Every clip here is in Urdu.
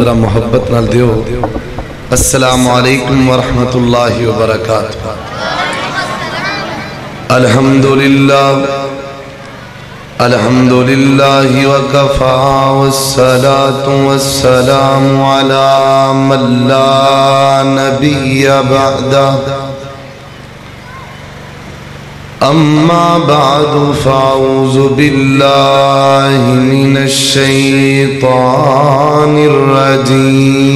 محبت نال دیو السلام علیکم ورحمۃ اللہ وبرکاتہ۔ الحمدللہ وکفا والصلاة والسلام علی من لا نبی بعدہ اما بعد فاعوذ باللہ من الشیطان الرجیم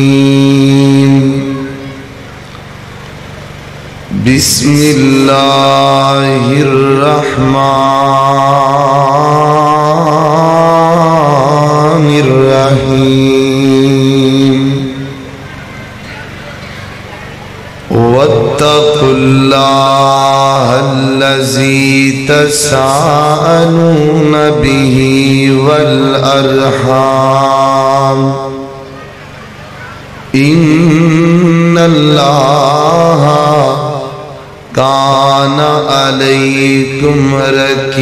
بسم اللہ الرحمن الرحیم واتقوا اللہ الذی تساءلون به والارحام ان اللہ کان علیکم رقیبا۔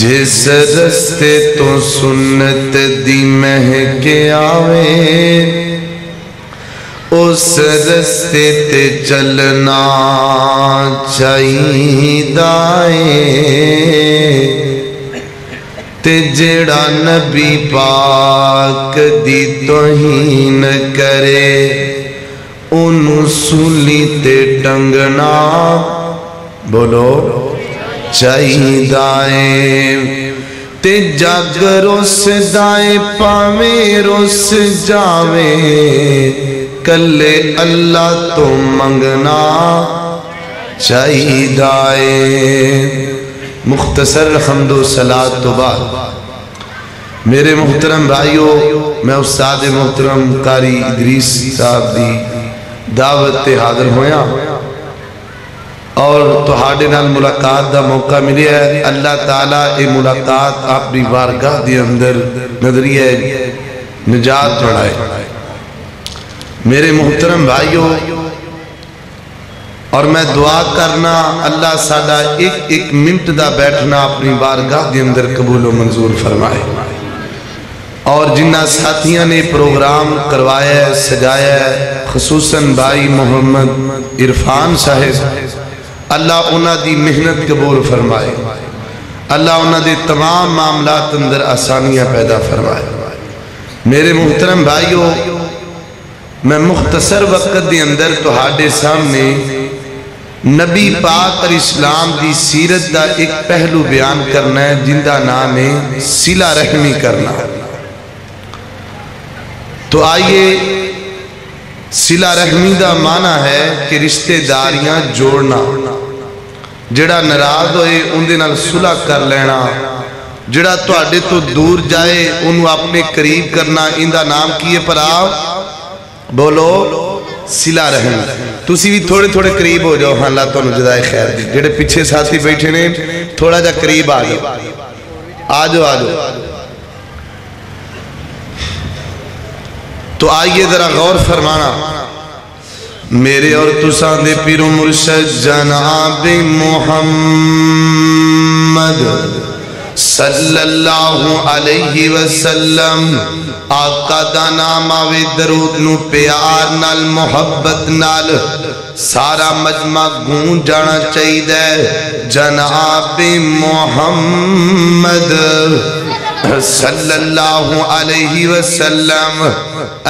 جس رستے تو سنت دی مہک آوے اس رستے تے چلنا چاہیدائے تے جڑا نبی پاک دی توہین کرے انہوں سولی تے ٹنگنا بولو چاہیدائے تے جگ روس دائے پاویں روس جاوے کلے اللہ تو منگنا چاہیدائے۔ مختصر حمد و صلاۃ تو بعد میرے محترم بھائیو، میں استاد محترم قاری ادریس صاحب دی دعوت تے حاضر ہویا اور تہاڈے نال ملاقات دا موقع ملیا ہے۔ اللہ تعالیٰ اے ملاقات اپنی بارگاہ دے اندر نظریہ نجات بڑھائے۔ میرے محترم بھائیو، اور میں دعا کرنا اللہ ساڈا ایک منٹ دا بیٹھنا اپنی بارگاہ دے اندر قبول و منظور فرمائے، اور جنہ ساتھیاں نے پروگرام کروایا ہے سجایا ہے، خصوصاً بھائی محمد عرفان صاحب، اللہ انہاں دی محنت قبول فرمائے، اللہ انہاں دے تمام معاملات اندر آسانیاں پیدا فرمائے۔ میرے محترم بھائیو، میں مختصر وقت دے اندر تہاڈے سامنے نبی پاک اور اسلام دی سیرت دا ایک پہلو بیان کرنا ہے جن دا نام ہے صلہ رحمی کرنا۔ تو آئیے، صلہ رحمی دا معنی ہے کہ رشتہ داریاں جوڑنا، جڑا ناراض ہوئے ان دے نال صلح کر لینا، جڑا تواڈے تو دور جائے انہوں اپنے قریب کرنا، ان دا نام کیے پر آؤ بولو صلہ رحمی۔ تسی بھی تھوڑے تھوڑے قریب ہو جاؤ، ہاں اللہ تو جزائے خیر دی، جڑے پیچھے ساتھی بیٹھے نے تھوڑا جا قریب آ جاؤ، آ جاؤ۔ تو آئیے ذرا غور فرمانا، میرے اور تساں دے پیر و مرشد جناب محمد صلی اللہ علیہ وسلم آقا دا نام آوے درود نو پیار نال محبت نال سارا مجمع گون جانا چاہی دے جناب محمد صلی اللہ علیہ وسلم۔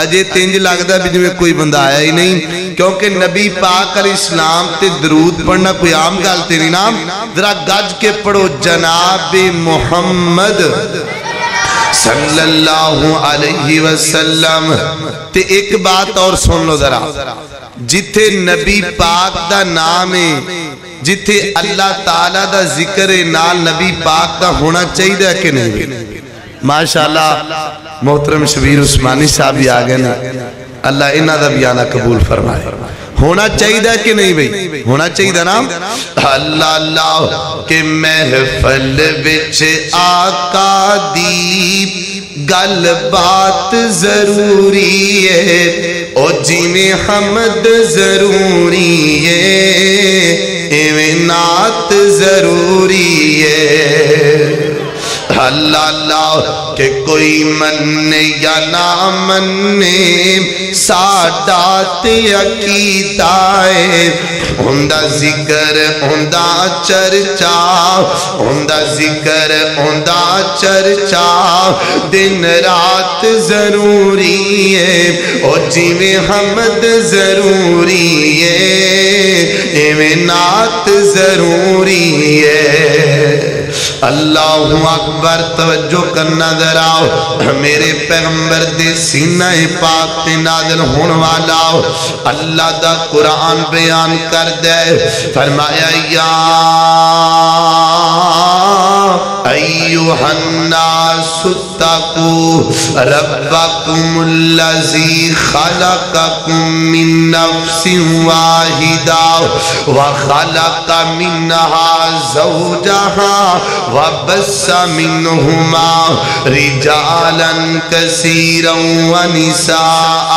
اجے تینج لگتا بھی جو کوئی بندہ آیا ہی نہیں، کیونکہ نبی پاک علیہ السلام تے درود پڑھنا کوئی عام گالتے نہیں نام، ذرا گج کے پڑھو جناب محمد صلی اللہ علیہ وسلم۔ تے ایک بات اور سن لو ذرا، جتھے نبی پاک دا نام ہے، جتھے اللہ تعالیٰ دا ذکر نال نبی پاک دا ہونا چاہیے کہ نہیں؟ ماشاءاللہ محترم شبیر عثمانی صاحب بھی آگئے نا، اللہ انہا دا بھی آنا قبول فرمائے۔ ہونا چاہیے کہ نہیں بھئی؟ ہونا چاہیے نا۔ اللہ اللہ کے محفل وچ آقا دی گل بات ضروری ہے، او جی میں حمد ضروری ہے، ایویں نعت ضروری ہے اللہ اللہ کہ کوئی مننے یا نہ مننے ساڈا تے عقیدہ ہے اوندا ذکر اوندا چرچا اوندا ذکر اوندا چرچا دن رات ضروری ہے او جویں حمد ضروری ہے ایویں نعت ضروری ہے اللہ اکبر توجہ کرنا ذرا میرے پیغمبر دے سینہ پاک تے نازل ہون والا اللہ دا قرآن بیان کر دے فرمایا یا ایوہ الناس اتقوا ربکم الذی خلقکم من نفس واحدہ وخلق منہا زوجہا وبس منہما رجالا کثیرا ونساء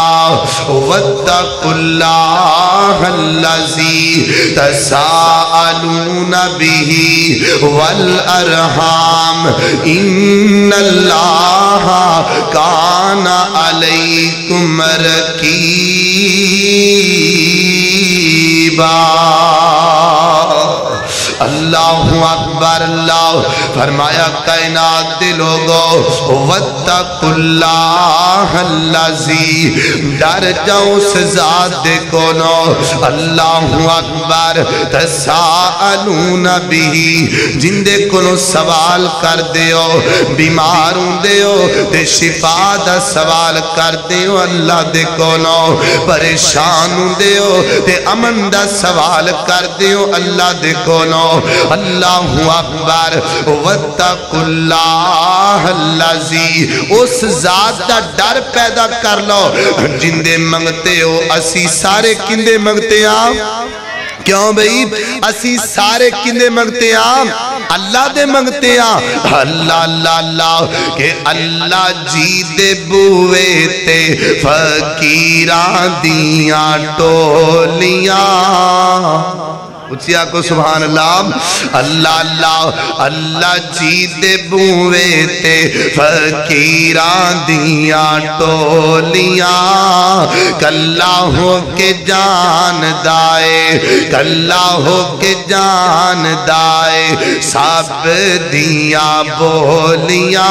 واتقوا اللہ الذی تساءلون بہ والارحام ان اللہ کان علیکم رقیبا اللہ اکبر اللہ فرمایا کائنات دے لوگو واتقوا اللہ الذی ڈر جاؤ اس ذات دے کونو اللہ اکبر تساءلون بہ جن دے کونو سوال کر دیو بیماروں دیو تے شفا دا سوال کر دیو اللہ دے کونو پریشانوں دیو تے امن دا سوال کر دیو اللہ دے کونو اللہ اکبر واتقوا اللہ الذی اس ذات دا ڈر پیدا کر لو جن دے منگتے ہو اسی سارے کندے منگتے ہیں کیوں بھئی اسی سارے کندے منگتے ہیں اللہ دے منگتے ہیں اللہ اللہ اللہ کہ اللہ جی دے بوئے تے فقیران دیاں ٹولیاں اچھی آکو سبحان اللہ اللہ اللہ اللہ جی دے بوئے تے فقیران دیاں ٹولیاں کلا ہو کے جان دائے کلا ہو کے جان دائے سب دیاں بولیاں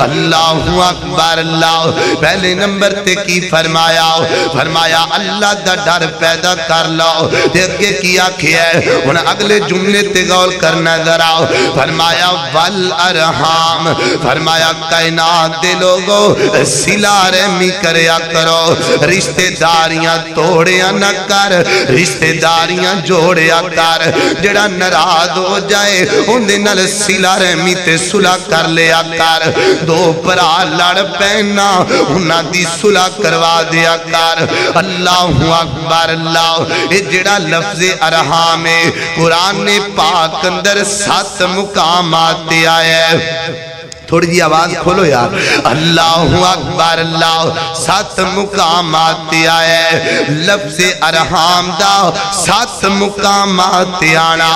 اللہ اکبر اللہ پہلے نمبر تے کی فرمایا فرمایا اللہ دا ڈر پیدا کر لو دیکھے کیا انہیں اگلے جملے تے غور کرنا ذرا فرمایا والارحام فرمایا کائنات دے لوگو صلہ رحمی کریا کرو رشتہ داریاں توڑیا نہ کر رشتہ داریاں جوڑیا کر جڑا ناراض ہو جائے ان دے نال صلہ رحمی تے صلح کر لیا کر دو پرا لڑ پہنا انہاں دی صلح کروا دیا کر اللہ اکبر اللہ اے جڑا لفظ ارحام میں قرآن پاک اندر 7 مقامات دیا ہے تھوڑی جی آواز کھولو یار اللہ اکبر اللہ 7 مقامات دیا ہے لفظ ارحام دا 7 مقامات دیانا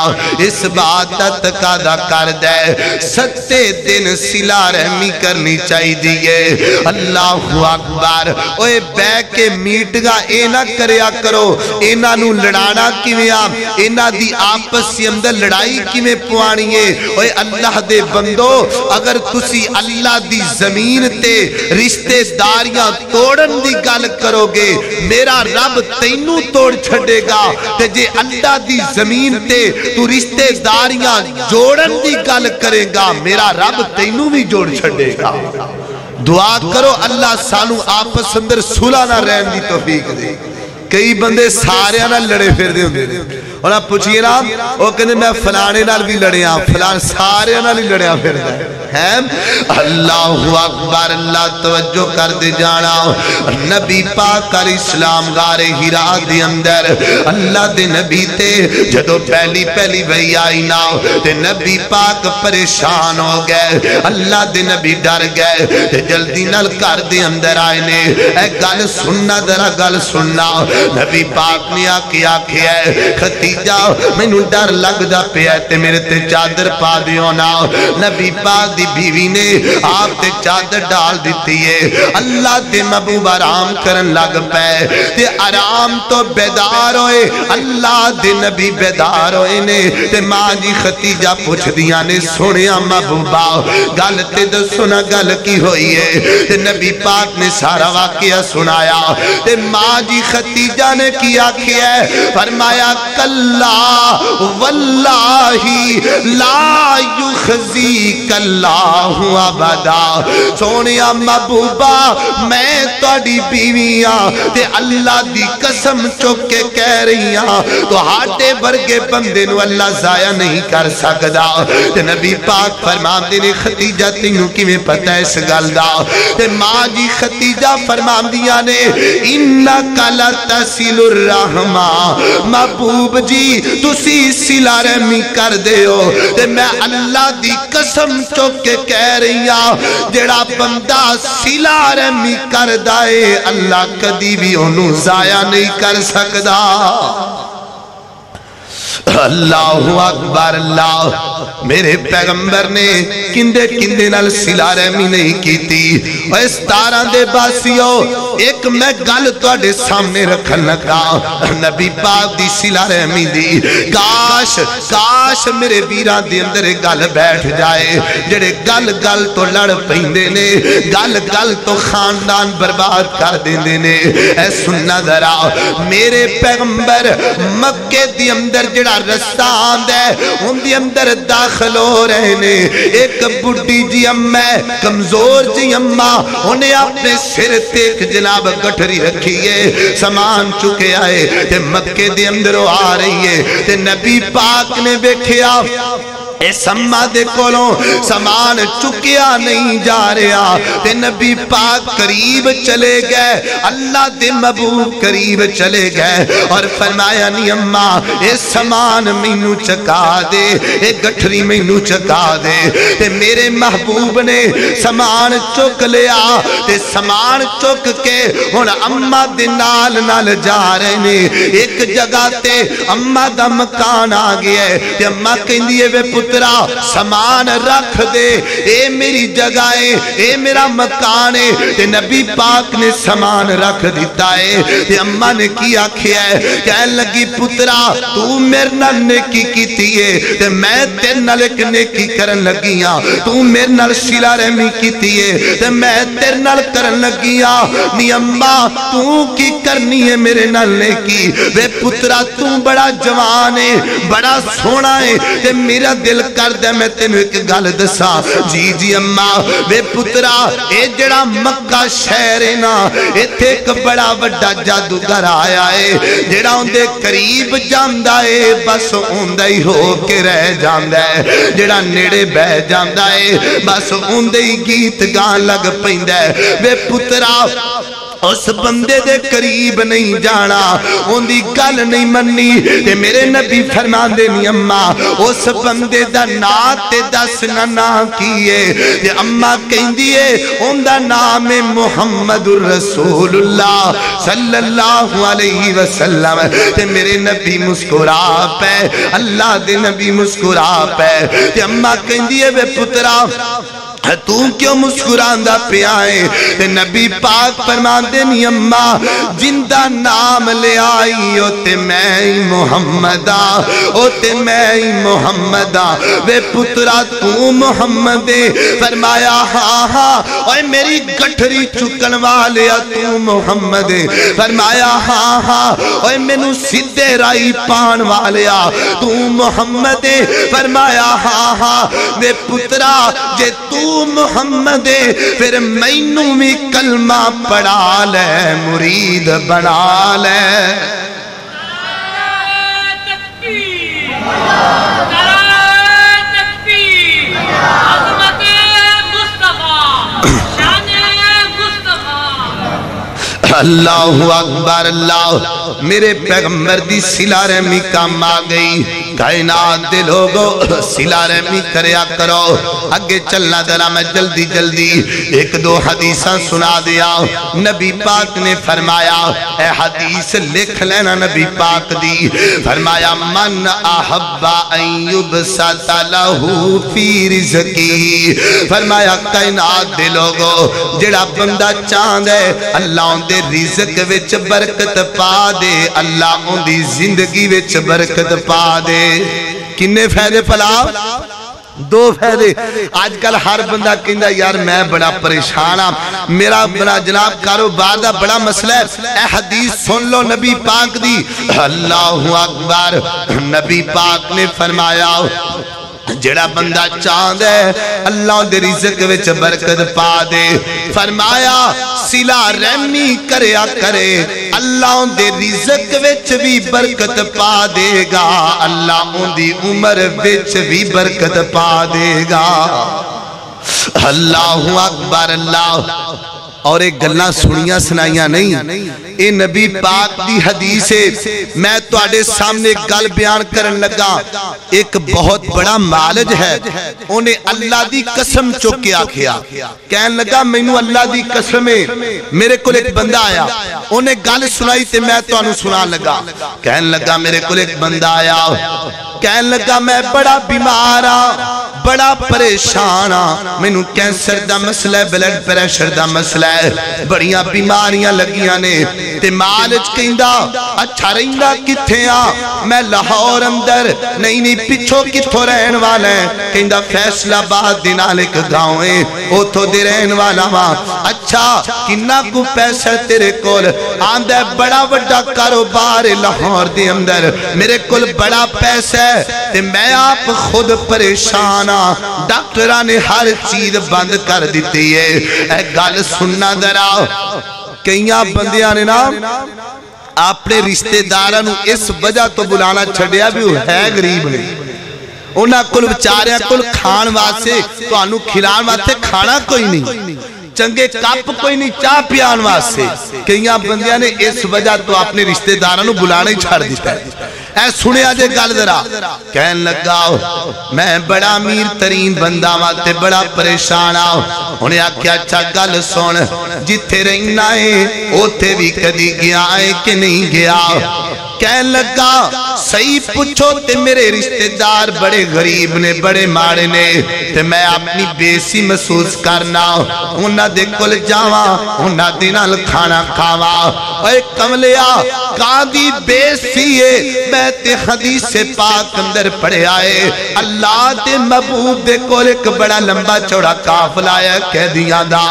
اس بات تقاضا کر دے 7 دن صلہ رحمی کرنی چاہی دیئے اللہ اکبر اوے بے کے میٹ گا اے نہ کریا کرو اینا نو لڑانا کیویا اینا دی آپس سے اندر لڑائی کیویں پوانیے اوے اللہ دے بندو اگر تسی اللہ دی زمین تے رشتے داریاں توڑن دی گل کرو گے میرا رب تینوں توڑ چھڑے گا تے جے اللہ دی زمین تے تو رشتے داریاں جوڑن دی گل کرے گا میرا رب تینوں بھی جوڑ چھڑے گا دعا کرو اللہ سانو آپس اندر صلح نہ رہن دی توفیق دے کئی بندے سارے نہ لڑے پھر دے ہوندے اور آپ پوچھئے نا وہ کہنے میں فلانے نال بھی لڑے ہاں فلان سارے نال ہی لڑے ہاں پھر دے ہے اللہ اکبر اللہ توجہ کر دے جانا نبی پاک علیہ السلام غار ہرا دے اندر اللہ دے نبی تے جدو پہلی وحی آئی نا تے نبی پاک پریشان ہو گئے اللہ دے نبی ڈر گئے تے جلدی نال کر دے اندر آئے نے اے گل سننا ذرا گل سننا نبی پاک نے آکھیا ہے ختیجہ مینوں ڈر لگدا پیا تے میرے تے چادر پا دیو نا نبی پاک دی بیوی نے آپ تے چادر ڈال دیتی ہے اللہ دے محبوب آرام کرن لگ پے تے آرام تو بیدار ہوئے اللہ دے نبی بیدار ہوئے نے تے ماں جی ختیجہ پوچھ دیا نے سنیا محبوبہ گل تے دسو نا گل کی ہوئی ہے تے نبی پاک نے سارا واقعہ سنایا تے ماں جی ختیجہ نے کیا کیا ہے فرمایا کلا واللہ لا یخزیک اللہ ابدا سونیا محبوبہ میں تہاڈی بیوی ہاں تے اللہ دی قسم چوک کے کہہ رہی ہاں تو ہاٹے ورگے بندے نو اللہ ضائع نہیں کر سکدا تے نبی پاک فرماندے نے ختیجہ تینوں کیویں پتہ اس گل دا تے ماں جی ختیجہ فرماندیاں نے انک لتصل الرحمہ محبوب جی تسی صلہ رحمی کر دے ہو تے میں اللہ دی قسم چوک کے کہہ رہی ہاں جڑا بندہ صلہ رحمی کر دائے اللہ کدی بھی انہوں ضائع نہیں کر سکدا اللہ اکبر اللہ میرے پیغمبر نے کندے نال صلہ رحمی نہیں کیتی اور اس تاراں دے باسیو ایک میں گل تواڈے سامنے رکھن لگا نبی پاک دی صلہ رحمی دی کاش میرے ویراں دے اندر گل بیٹھ جائے جڑے گل تو لڑ پیندے نے گل تو خاندان برباد کر دیندے نے اے سننا ذرا میرے پیغمبر مکے دی اندر جڑا رستہ آند ہے ان دی اندر داخل ہو رہے نے ایک بڑی جی اممہ کمزور جی اممہ انہیں اپنے سر تیک جناب گٹھری رکھی ہے سامان چکے آئے تے مکے دی اندر آ رہی ہے تے نبی پاک نے بیکھیا اے سما دے کولوں سامان چکیا نہیں جا رہا تے نبی پاک قریب چلے گئے اللہ دے محبوب قریب چلے گئے اور فرمایا نہیں اماں اے سامان مینوں چکا دے اے گٹھری مینوں چکا دے تے میرے محبوب نے سامان چک لیا تے سامان چک کے ہن اماں دے نال جا رہے نے ایک جگہ تے اماں دا مکان آ گیا ہے تے اماں کہندی ہے وے پترا سامان رکھ دے اے میری جگہ ہے اے میرا مکان ہے تے نبی پاک نے سامان رکھ دیتا ہے تے اماں نے کیا کیا ہے کہنے لگی پترا تو میرے نال نیکی کیتی ہے تے میں تیرے نال ایک نیکی کرن لگی ہاں تو میرے نال صلہ رحمی کیتی ہے تے میں تیرے نال کرن لگی ہاں نی اماں تو کی کرنی ہے میرے نال نیکی وے پترا تو بڑا جوان ہے بڑا سونا ہے تے میرا دل کر دے میں تینوں ایک گل دسا جی اماں وے پترا اے جڑا مکہ شہر ہے نا ایتھے ایک بڑا وڈا جادوگر آیا ہے جڑا اندے قریب جاندا ہے بس اوندا ہی ہو کے رہ جاندا ہے جڑا نیڑے بہ جاندا ہے بس اندے ہی گیت گان لگ پیندا ہے وے پترا اس بندے دے قریب نہیں جانا ان دی گل نہیں مننی تے میرے نبی فرمان دے نہیں اممہ اس بندے دا نام تے دس نہ کیے تے اممہ کہیں دیئے ان دا نام محمد الرسول اللہ صلی اللہ علیہ وسلم تے میرے نبی مسکرا پہ اللہ دے نبی مسکرا پہ تے اممہ کہیں دیئے وے پترا تو کیوں مسکراندہ پہ آئے تے نبی پاک فرمان دے نہیں اممہ جندہ نام لے آئی ہوتے میں ہی محمدہ ہوتے میں ہی محمدہ وے پترا تو محمدے فرمایا ہاں اوہ میری گٹھری چکن والیا تو محمدے فرمایا ہاں اوہ مینوں سدھے رائی پان والیا تو محمدے فرمایا ہاں وے پترا جے تو محمد پھر مینوں بھی کلمہ پڑھا لے مرید بنا لے اللہ اکبر اللہ میرے پیغمبر دی صلہ رحمی کام آ گئی کائنات دے لوگو صلہ رحمی کریا کرو اگے چلنا ذرا میں جلدی جلدی ایک دو حدیثاں سنا دیا نبی پاک نے فرمایا اے حدیث لکھ لینا نبی پاک دی فرمایا من احب ان یبسط لہو فی رزقی فرمایا کائنات دے لوگو جڑا بندہ چاند ہے اللہ ان دے رزق وچ برکت پا دے اللہ ان دی زندگی وچ برکت پا دے کنے فائدے پلا دو فائدے آج کل ہر بندہ کہندا یار میں بڑا پریشان ہاں میرا بڑا جناب کاروبار دا بڑا مسئلہ ہے اے حدیث سن لو نبی پاک دی اللہ اکبر نبی پاک نے فرمایا جڑا بندہ چاند ہے اللہ دے رزق وچ برکت پا دے فرمایا صلہ رحمی کریا کرے اللہ دے رزق وچ بھی برکت پا دے گا اللہ ان دی عمر وچ بھی برکت پا دے گا اللہ اکبر اللہ اور ایک گلہ سنیاں سنائیاں نہیں اے نبی پاک دی حدیث ہے میں تو آڑے سامنے گل بیان کرن لگا ایک بہت بڑا مالج ہے انہیں اللہ دی قسم چوکے آکھیا کہن لگا میں اللہ دی قسم ہے میرے کو ایک بندہ آیا انہیں گل سنائی تے میں تو انہوں سنا لگا کہن لگا میرے کو ایک بندہ آیا کہن لگا میں بڑا بیمارا بڑا پریشان میں نو کینسر دا مسئلہ ہے بلڈ پریشر دا مسئلہ ہے بڑیاں بیماریاں لگیاں نے تے مالج کہندہ اچھا رہندہ کتھے میں لاہور اندر نہیں پچھو کتھو رہن والا ہے کہندہ فیصلہ آباد دینال ایک گاؤں ہے اوتھو دے رہن والا ماں اچھا کنہ کو پیسہ تیرے کول آندہ بڑا وڈا کاروبار لاہور دے اندر میرے کول بڑا پیسہ ہے تے میں آپ خود پریشان ڈاکٹرہ نے ہر چیز بند کر دیتی ہے اے گل سننا درا کئیاں بندیاں نے نا اپنے رشتہ دارانو اس وجہ تو بلانا چھڑیا بھی ہے غریب نہیں انہاں کل بچاریاں کل کھان واسے تو انہوں کھلان واسے کھانا کوئی نہیں چنگے کپ کوئی نہیں چاہ پیان واسے کئیاں بندیاں نے اس وجہ تو اپنے رشتہ دارانو بلانا ہی چھڑ دیتا ہے اے سنے آجے گل درا کہن لگاؤ میں بڑا امیر ترین بندہ ماتے بڑا پریشان آؤ انہیں آکھیا اچھا گل سن جتھے رہنا ہے اوتھے بھی کدی گیا ہے کہ نہیں گیا کہن لگا صحیح پوچھو تے میرے رشتہ دار بڑے غریب نے بڑے ماڑے نے تے میں اپنی بیسی محسوس کرنا انہاں دے کل جاواں انہاں دے نال کھانا کھاواں اے کملیا قاضی بیسی ہے میں تے حدیث سے پاک اندر پڑھے آئے اللہ دے محبوب دے کول ایک بڑا لمبا چوڑا قافلہ آیا کہہ دیا دا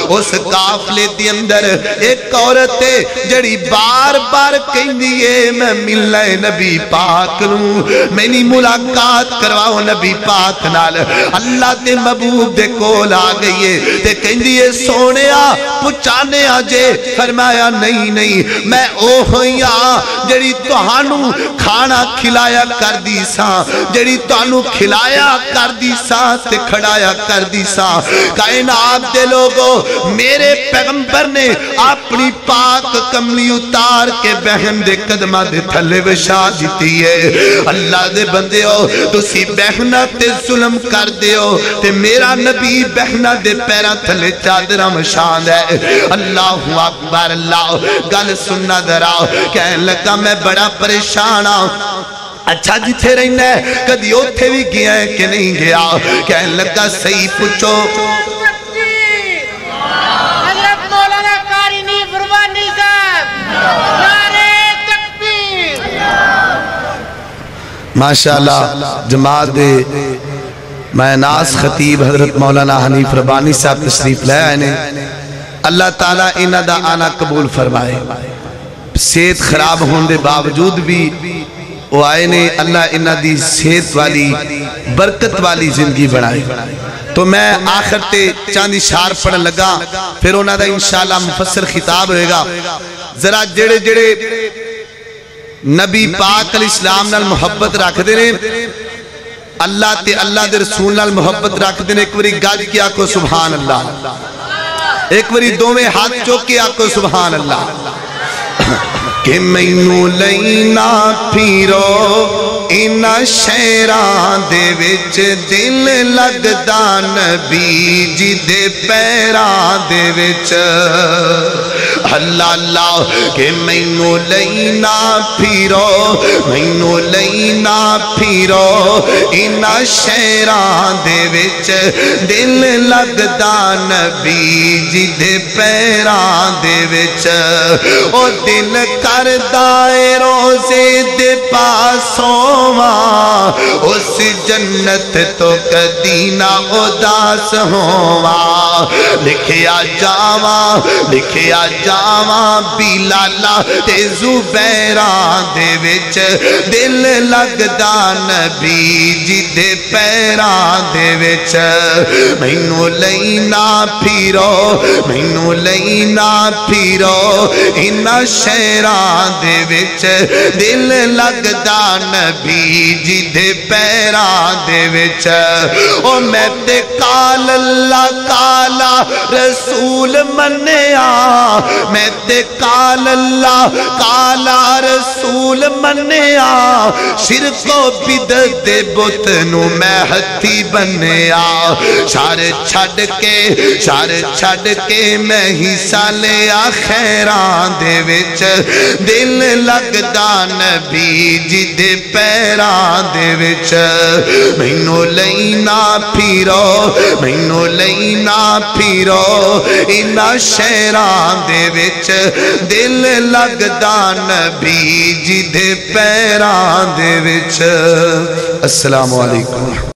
اس قافلے دے اندر ایک عورت ہے جڑی بار بار کہیں دیئے میں ملنا ہے نبی پاک نوں میں نہیں ملاقات کرواؤ نبی پاک نال اللہ دے محبوب دے کول آ گئی ہے تے کہیں دیئے سونیا پچانے آجے فرمایا نہیں میں او ہوئیاں جڑی توہانوں کھانا کھلایا کر دی ساں جڑی توہانوں کھلایا کر دی ساں تے کھڑایا کر دی ساں کائنات دے لوگو میرے پیغمبر نے اپنی پاک کملی اتار کے بہن دے قدمہ دے تھلے وشا دیتی ہے اللہ دے بندے ہو تسی بہنہ تے ظلم کر دے ہو تے میرا نبی بہنہ دے پیرہ تھلے چادرہ مشان ہے اللہ اکبر اللہ گل سننا دراؤ کہنے لگا میں بڑا پریشان ہوں اچھا جتھے رہنا ہے کدی اوتھے بھی گیا ہے کہ نہیں گیا کہنے لگا صحیح پوچھو حضرت مولانا قاری فرمانی صاحب نعرہ تکبیر ماشاءاللہ جماعت دے میں ناز خطیب حضرت مولانا حنیف ربانی صاحب تشریف لے آئے نے اللہ تعالیٰ انہ دا آنا قبول فرمائے صحت خراب ہوندے باوجود بھی وہ آئے نے اللہ انہ دی صحت والی برکت والی زندگی بڑھائے تو میں آخر تے چاندی شار پڑھن لگا پھر انہ دا انشاءاللہ مفسر خطاب ہوئے گا ذرا جڑے جڑے نبی پاک علیہ السلام نال محبت رکھ دینے اللہ دے رسول نال محبت رکھ دینے ایک بری گاج کیا کو سبحان اللہ ایک باری دوویں ہاتھ چوک کے آکو سبحان اللہ کہ مینوں لینا پھیرو اینا شہران دے وچ دل لگدا نبی جی دے پیران دے وچ اللہ اللہ کہ مینوں لینا پھیرو اینا شہران دے وچ دل لگدا نبی جی دے پیران دے وچ او دل کردائے روزے دے پاسوں اس جنت تو کدی نہ اداس ہوا لکھیا جاواں بلالا تے زبیران دے وچ دل لگدا نبی جی دے پیران دے وچ مینوں لینا پھیرو اینا شہران دے وچ دل لگدا نبی جی دے پیران دے وچ او میں تے کال اللہ کالا رسول منیا میں تے کال اللہ کالا رسول منیا شرک و بدعت دے بت نو میں ہتھی بنیا شر چھڈ کے میں حصہ لیا خیران دے وچ دل لگدا نبی جی دے پیران دے وچ مینوں لینا پھیرو اینا شہران دے وچ دل لگدا نبی جی دے پیران دے وچ السلام علیکم